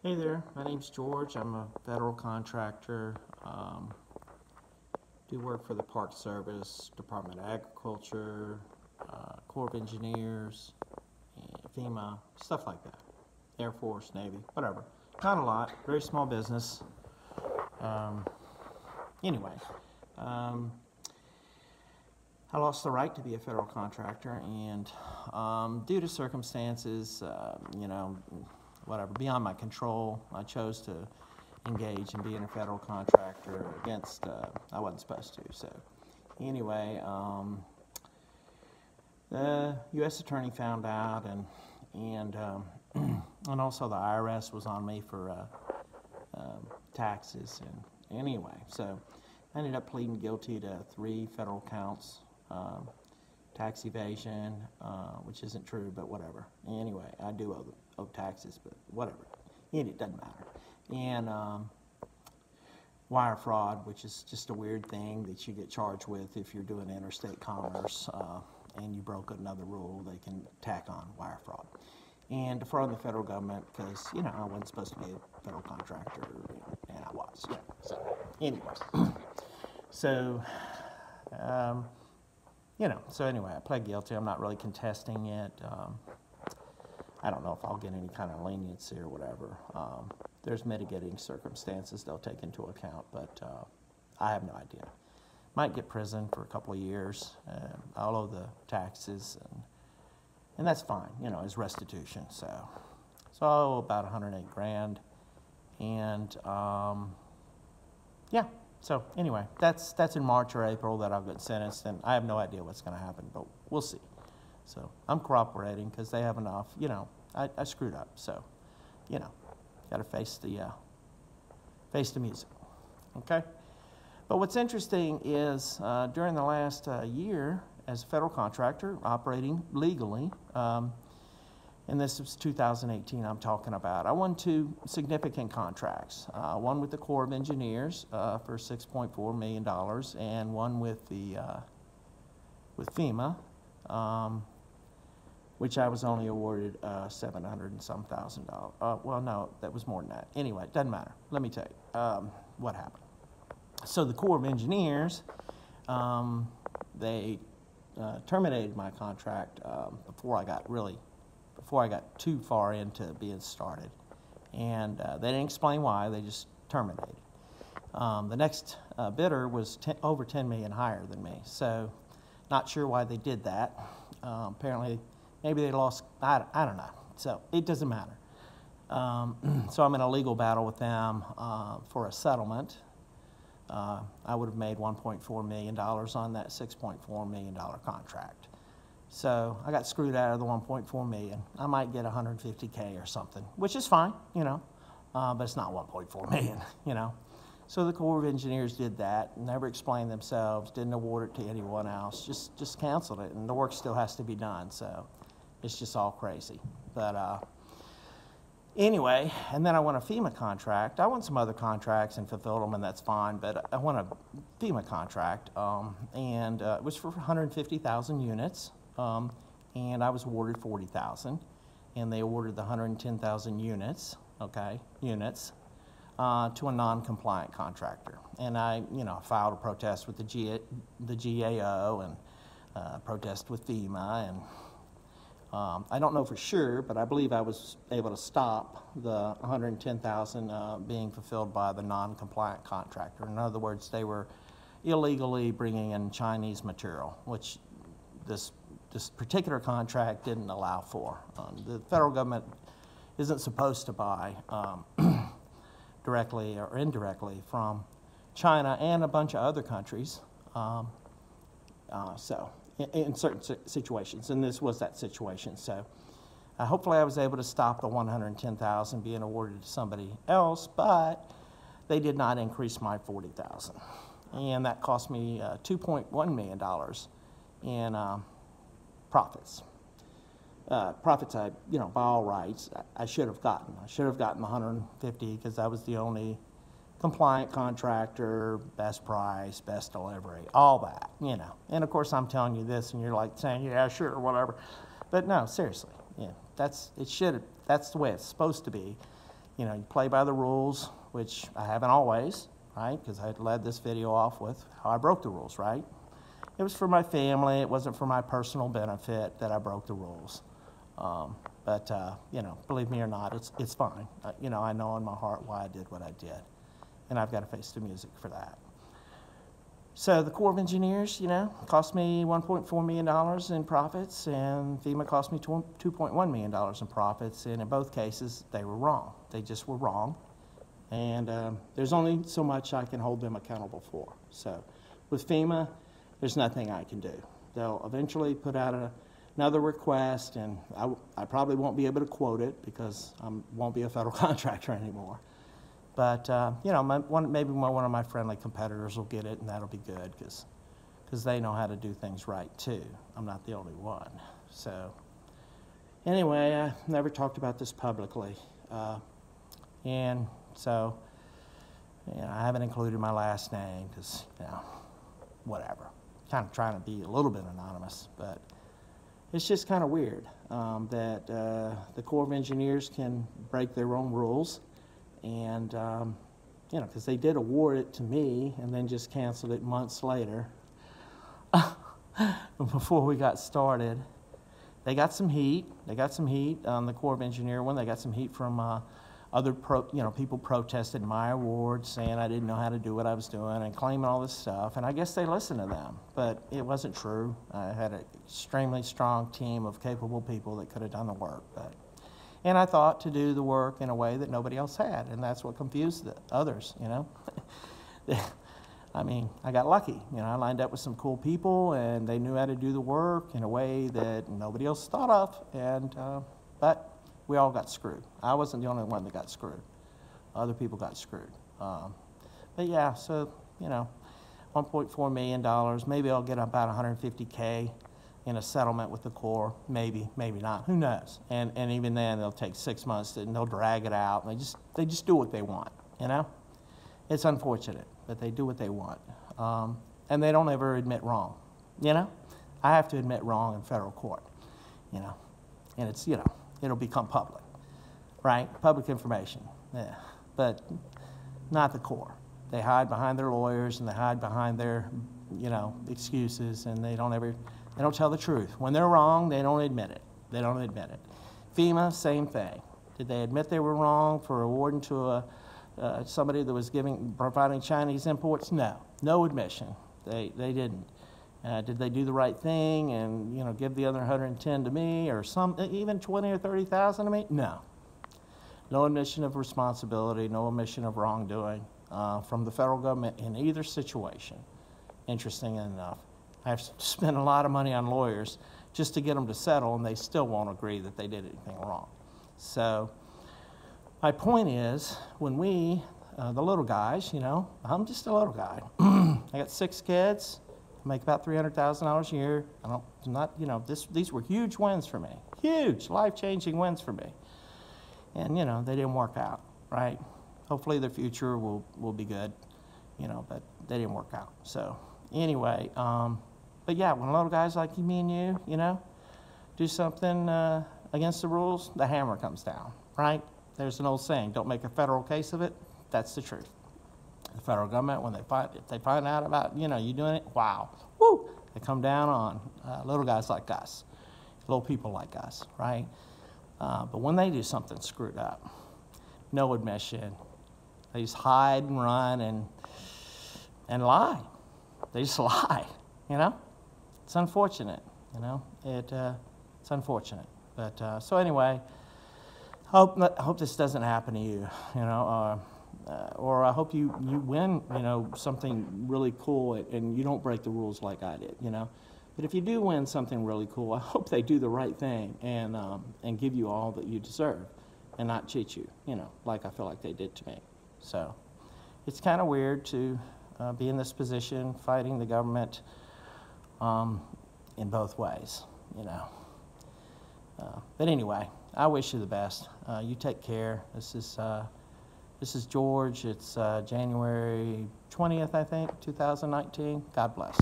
Hey there, my name's George. I'm a federal contractor. Do work for the Park Service, Department of Agriculture, Corps of Engineers, and FEMA, stuff like that. Air Force, Navy, whatever. Not a lot, very small business. Um, anyway, um, I lost the right to be a federal contractor, and due to circumstances, whatever, beyond my control, I chose to engage in being a federal contractor against, I wasn't supposed to. So, anyway, the U.S. attorney found out, and also the IRS was on me for taxes. And anyway, so I ended up pleading guilty to 3 federal counts. Tax evasion, which isn't true, but whatever. Anyway, I do owe taxes, but whatever. And it doesn't matter. And wire fraud, which is just a weird thing that you get charged with if you're doing interstate commerce and you broke another rule, they can tack on wire fraud. And defraud the federal government because, I wasn't supposed to be a federal contractor, and I was. Yeah. So, anyways. So, so anyway, I pled guilty. I'm not really contesting it. I don't know if I'll get any kind of leniency or whatever. There's mitigating circumstances they'll take into account, but I have no idea. Might get prison for a couple of years. I'll owe the taxes, and that's fine, as restitution. So I owe about 108 grand, and yeah. So anyway, that's in March or April that I'll get sentenced, and I have no idea what's going to happen, but we'll see. So I'm cooperating because they have enough. I screwed up, so got to face the music. Okay. But what's interesting is during the last year, as a federal contractor operating legally, and this is 2018 I'm talking about, I won 2 significant contracts. One with the Corps of Engineers for $6.4 million, and one with FEMA, which I was only awarded $700 and some thousand. Well, no, that was more than that. Anyway, it doesn't matter. Let me tell you what happened. So the Corps of Engineers, they terminated my contract before I got too far into being started. And they didn't explain why, they just terminated. The next bidder was over $10 million higher than me, so not sure why they did that. Apparently, maybe they lost, I don't know, so it doesn't matter. So I'm in a legal battle with them for a settlement. I would have made $1.4 million on that $6.4 million contract. So I got screwed out of the $1.4 million. I might get $150K or something, which is fine, but it's not $1.4 million, So the Corps of Engineers did that, never explained themselves, didn't award it to anyone else, just canceled it, and the work still has to be done, so it's just all crazy. But anyway, and then I won a FEMA contract. I won some other contracts and fulfilled them, and that's fine, but I won a FEMA contract, and it was for 150,000 units. And I was awarded 40,000, and they awarded the 110,000 units, to a non-compliant contractor. And I, filed a protest with the GAO and protest with FEMA, and I don't know for sure, but I believe I was able to stop the 110,000 being fulfilled by the non-compliant contractor. In other words, they were illegally bringing in Chinese material, which this particular contract didn't allow for. The federal government isn't supposed to buy directly or indirectly from China and a bunch of other countries. So in certain situations, and this was that situation. So hopefully I was able to stop the 110,000 being awarded to somebody else, but they did not increase my 40,000. And that cost me $2.1 million in profits. Profits by all rights, I should have gotten. I should have gotten the 150 because I was the only compliant contractor, best price, best delivery, all that, And of course, I'm telling you this, and you're like saying, yeah, sure, or whatever. But no, seriously, that's the way it's supposed to be. you know, you play by the rules, which I haven't always, right? Because I led this video off with how I broke the rules, right? It was for my family. It wasn't for my personal benefit that I broke the rules. You know, believe me or not, it's fine. You know, I know in my heart why I did what I did, and I've got to face the music for that. So the Corps of Engineers, you know, cost me $1.4 million in profits, and FEMA cost me $2.1 million in profits, and in both cases, they were wrong. They just were wrong, and there's only so much I can hold them accountable for. So with FEMA, there's nothing I can do. They'll eventually put out another request, and I probably won't be able to quote it because I won't be a federal contractor anymore. But, you know, maybe one of my friendly competitors will get it, and that'll be good because they know how to do things right, too. I'm not the only one. So anyway, I never talked about this publicly. And so, you know, I haven't included my last name because, you know, whatever. Kind of trying to be a little bit anonymous, but it's just kind of weird that the Corps of Engineers can break their own rules. And, you know, because they did award it to me and then just canceled it months later before we got started. They got some heat. They got some heat on the Corps of Engineer one. They got some heat from other people protested my award, saying I didn't know how to do what I was doing and claiming all this stuff. And I guess they listened to them, but it wasn't true. I had an extremely strong team of capable people that could have done the work. And I thought to do the work in a way that nobody else had, and that's what confused the others, you know. I mean, I got lucky. You know, I lined up with some cool people, and they knew how to do the work in a way that nobody else thought of, and but we all got screwed. I wasn't the only one that got screwed. Other people got screwed. But yeah, so, you know, $1.4 million, maybe I'll get about $150K in a settlement with the Corps, maybe, maybe not, who knows? And even then, they'll take 6 months and they'll drag it out, and they just do what they want, you know? It's unfortunate, but they do what they want. And they don't ever admit wrong, you know? I have to admit wrong in federal court, you know? And it's, you know, it'll become public, right? Public information, yeah. But not the Corps. They hide behind their lawyers and they hide behind their, you know, excuses, and they don't tell the truth. When they're wrong, they don't admit it. They don't admit it. FEMA, same thing. Did they admit they were wrong for awarding to somebody that was providing Chinese imports? No, no admission. They didn't. Did they do the right thing and, you know, give the other 110 to me, or even 20 or 30,000 to me? No. No admission of responsibility, no admission of wrongdoing from the federal government in either situation. Interesting enough. I've spent a lot of money on lawyers just to get them to settle, and they still won't agree that they did anything wrong. So my point is, when we, the little guys, you know, I'm just a little guy. I got 6 kids, I make about $300,000 a year. You know, these were huge wins for me, huge, life-changing wins for me. And, you know, they didn't work out, right? Hopefully the future will be good, you know, but they didn't work out. So anyway, but yeah, when little guys like me and you know, do something against the rules, the hammer comes down, right? There's an old saying, don't make a federal case of it. That's the truth. The federal government, if they find out about, you know, you doing it, wow, woo, they come down on little guys like us, little people like us, right? But when they do something screwed up, no admission, they just hide and run and lie. They just lie, you know? It's unfortunate, you know? It's unfortunate. But so anyway, hope this doesn't happen to you, you know? Or I hope you win, you know, something really cool and you don't break the rules like I did, you know? But if you do win something really cool, I hope they do the right thing and give you all that you deserve and not cheat you, you know, like I feel like they did to me. So it's kind of weird to be in this position, fighting the government in both ways, you know. But anyway, I wish you the best. You take care. This is George. It's January 20th, I think, 2019. God bless.